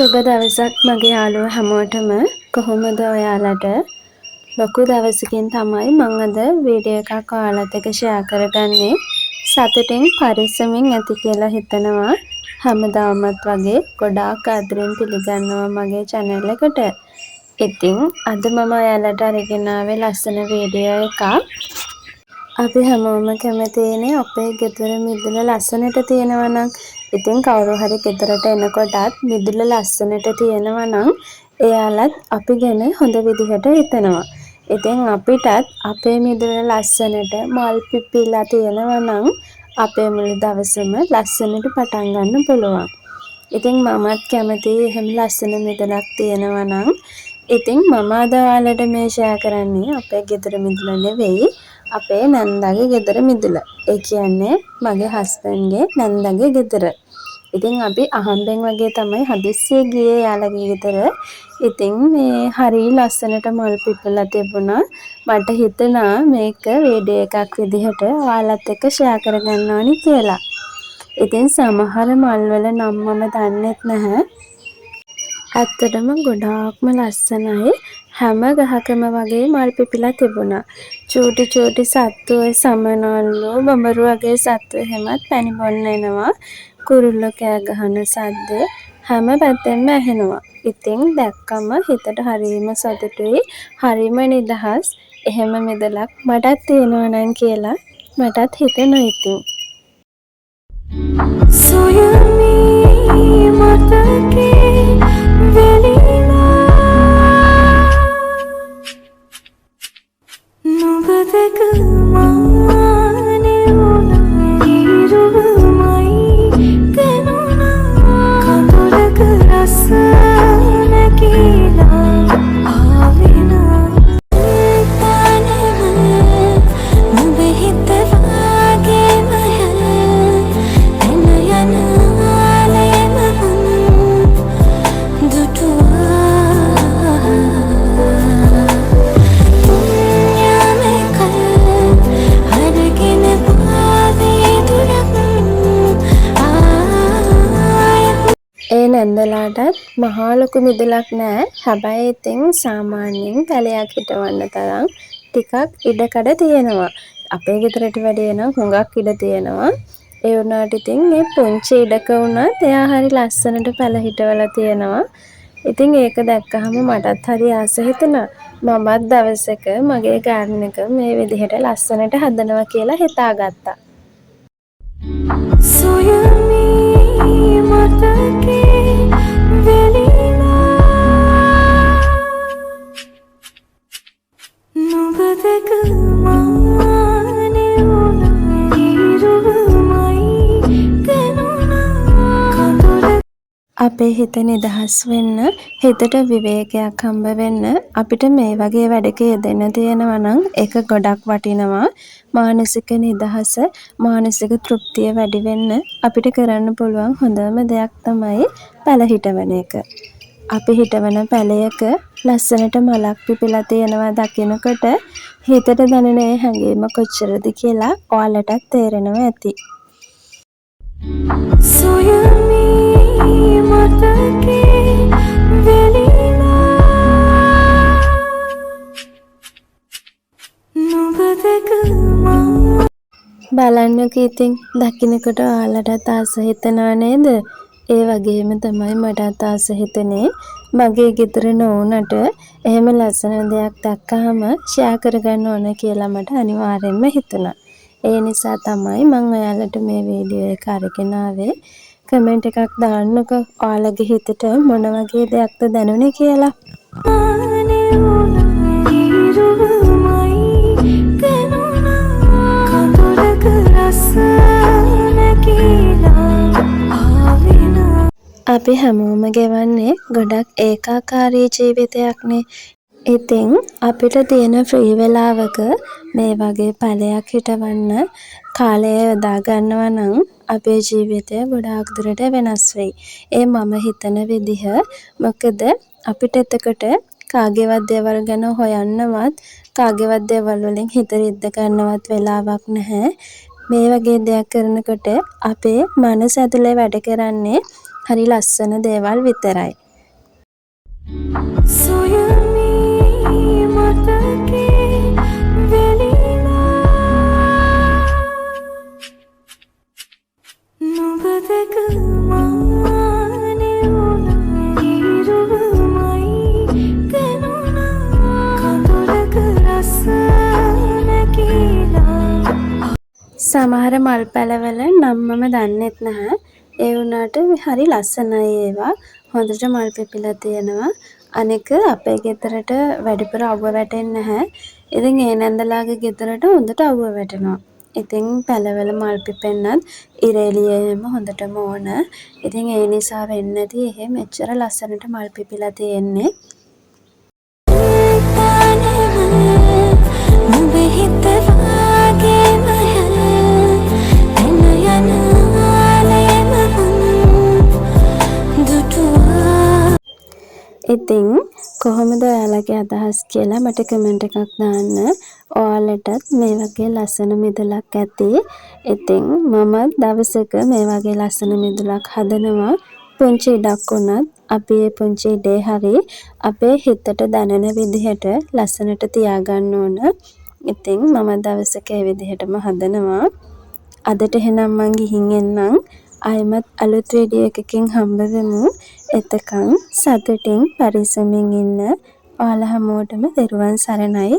සුබ දවසක් මගේ යාළුවෝ හැමෝටම. කොහොමද ඔයාලට? ලොකු දවසකින් තමයි මම අද වීඩියෝ එකක් ඔයාලත් එක්ක ෂෙයා කරගන්නේ. සතුටින් පරිස්සමින් ඇති කියලා හිතනවා. හැමදාමත් වගේ ගොඩාක් ආදරෙන් පිළිගන්නවා මගේ channel එකට. ඉතින් අද මම ඔයාලට අරගෙන ආවේ ලස්සන වීඩියෝ එකක්. අපි හැමෝම කැමතිනේ අපේ ගෙදර මිදුල ලස්සනට තියෙනවා නම්. ඉතින් කවුරු හරි ගෙදරට එනකොටත් මිදුල ලස්සනට තියෙනවා නම් එයාලත් අපි ගැන හොඳ විදිහට හිතනවා. ඉතින් අපිටත් අපේ මිදුල ලස්සනට මල් පිපිලා තියෙනවා නම් අපේ මුළු දවසම ලස්සනට පටන් ගන්න පුළුවන්. ඉතින් මමත් කැමතියි එහෙම ලස්සන මිදුලක් තියෙනවා නම්. ඉතින් මම අද ඔයාලට මේ ෂෙයා කරන්නේ අපේ ගෙදර මිදුල නෙවෙයි. අපේ නන්දාගේ ගෙදර මිදුල. ඒ කියන්නේ මගේ හස්බන්ඩ්ගේ නන්දාගේ ගෙදර. ඉතින් අපි අහම්බෙන් වගේ තමයි හදිස්සියේ ගියේ යාළගේ ගෙදර. ඉතින් මේ හරි ලස්සනට මල් පිපිලා තිබුණා. මට හිතුණා මේක වීඩියෝ එකක් විදිහට ඔයාලත් එක්ක ෂෙයා කරගන්න ඕනි කියලා. ඉතින් සමහර මල් වල නම් මම දන්නෙත් නැහැ. ඇත්තටම ගොඩාක්ම ලස්සනයි. හැම ගහකම වගේ මල් පිපිලා තිබුණා. චූටි චූටි සත්තු සමනල්ලු බඹරු වගේ සත්තු එහෙමත් පැණි බොන්න එනවා. කුරුල්ලෝ කෑ ගහන සද්ද හැම පැත්තෙන්ම ඇහෙනවා. ඉතින් දැක්කම හිතට හරිම සතුටුයි. හරිම නිදහස්. එහෙම මිදලක් මටත් තියෙනවා නම් කියලා මටත් හිතෙනවා ඉතින්. සොයමි මතකේ වෙලිලා නුඹ දැක මානේ උනා ඉරුමයි කනුනා කඳුලක රස නැකිලා ආවිනා තනම නුඹ හිත වාගේ නන්දලාටත් මහා ලොකු මිදුලක් නෑ. හැබැයි ඉතින් සාමාන්‍යයෙන් පැලයක් හිටවන්න තරම් ටිකක් ඉඩකඩ තියෙනවා. අපේ ගෙදරට වැඩිය නම් හුඟක් ඉඩ තියෙනවා. ඒ වුණාට ඉතින් මේ පුංචි ඉඩක වුණත් එයා හරි ලස්සනට පැල හිටවලා තියෙනවා. ඉතින් ඒක දැක්කහම මටත් හරි ආස හිතුණා. මමත් දවසක මගේ ගාඩන් එක මේ විදිහට ලස්සනට හදනවා කියලා හිතාගත්තා. සොයමි මතකේ වෙලිලා නුඹ දැක මානේ උනා ඉරුමයි කනුනා කඳුල අපේ හිත නිදහස් වෙන්න හිතට විවේකයක් හම්බ වෙන්න අපිට මේ වගේ වැඩක යෙදෙන්න තියෙනවා නම් ඒක ගොඩක් වටිනවා. මානසික නිදහස මානසික තෘප්තිය වැඩි වෙන්න අපිට කරන්න පුළුවන් හොඳම දෙයක් තමයි පැල හිටවන එක. අපි හිටවන පැලයක ලස්සනට මලක් පිපිලා තියෙනවා දකිනකොට හිතට දැනෙන හැඟීම කොච්චරද කියලා ඔයාලටත් තේරෙනවා ඇති. සොයමි මතකේ වෙලිලා නුඹ දැක බලන්නකෝ ඉතින් දකින්නකොට ඔයාලටත් ආස හිතෙනව නේද? ඒ වගේම තමයි මටත් ආස හිතෙන්නේ. මගේ ගෙදර නොවුනට එහෙම ලස්සන දෙයක් දැක්කහම ෂෙයා කරගන්න ඕන කියලා මට අනිවාර්යෙන්ම හිතුණා. ඒ නිසා තමයි මම ඔයාලට මේ වීඩියෝ එක අරගෙන ආවේ. කමෙන්ට් එකක් දාන්නකෝ ඔයාලගේ හිතට මොන වගේ දෙයක්ද දැනුනේ කියලා. අපි හැමෝම ගෙවන්නේ ගොඩක් ඒකාකාරී ජීවිතයක්නේ. ඉතින් අපිට තියෙන ෆ්‍රී වෙලාවක මේ වගේ පැලයක් හිටවන්න කාලය යොදා ගන්නවා නම් අපේ ජීවිතය ගොඩාක් දුරට වෙනස් වෙයි. ඒ මම හිතන විදිහ. මොකද අපිට එතකොට කාගේවත් දේවල් ගැන හොයන්නවත් කාගේවත් දේවල් වලින් හිත රිද්ද ගන්නවත් වෙලාවක් නැහැ. මේ වගේ දෙයක් කරනකොට අපේ මනස ඇතුලේ වැඩ කරන්නේ හරි ලස්සන දේවල් විතරයි. සොයමි මතකේ වෙලිලා නුඹ දැක මානේ වුණා ඉරුවමයි දැනුණා කඳුලක රස නැගීලා. සමහර මල් පැලවල නම් මම දන්නෙත් නැහැ. ඒ වුණාට හරි ලස්සනයි ඒවා. හොඳට මල් පිපිලා තියෙනවා. අනෙක අපේ ගෙදරට වැඩිපුර අව්ව වැටෙන්නේ නැහැ. ඉතින් ඒ නැන්දලාගේ ගෙදරට හොඳට අව්ව වැටෙනවා. ඉතින් පැලවල මල් පිපෙන්නත් ඉර එළියෙම හොඳටම ඕන. ඉතින් ඒ නිසා වෙන්න ඇති එහෙ මෙච්චර ලස්සනට මල් පිපිලා තියෙන්නේ. ඉතින් කොහොමද ඔයාලගේ අදහස් කියලා මට කමෙන්ට් එකක් දාන්න. ඔයාලටත් මේ වගේ ලස්සන මිදුලක් ඇති. ඉතින් මමත් දවසක මේ වගේ ලස්සන මිදුලක් හදනවා. පුංචි ඉඩක් වුණත් අපි ඒ පුංචි ඉඩේ හරි අපේ හිතට දැනෙන විදිහට ලස්සනට තියාගන්න ඕන. ඉතින් මම දවසක ඒ විදිහටම හදනවා. අදට එහෙනම් මං ගිහින් එන්නම්. ආයෙමත් අලුත් වීඩියෝ එකකින් හම්බ වෙමු. එතකන් සතුටින් පරිස්සමින් ඉන්න. ඔයාලා හැමෝටම තෙරුවන් සරණයි.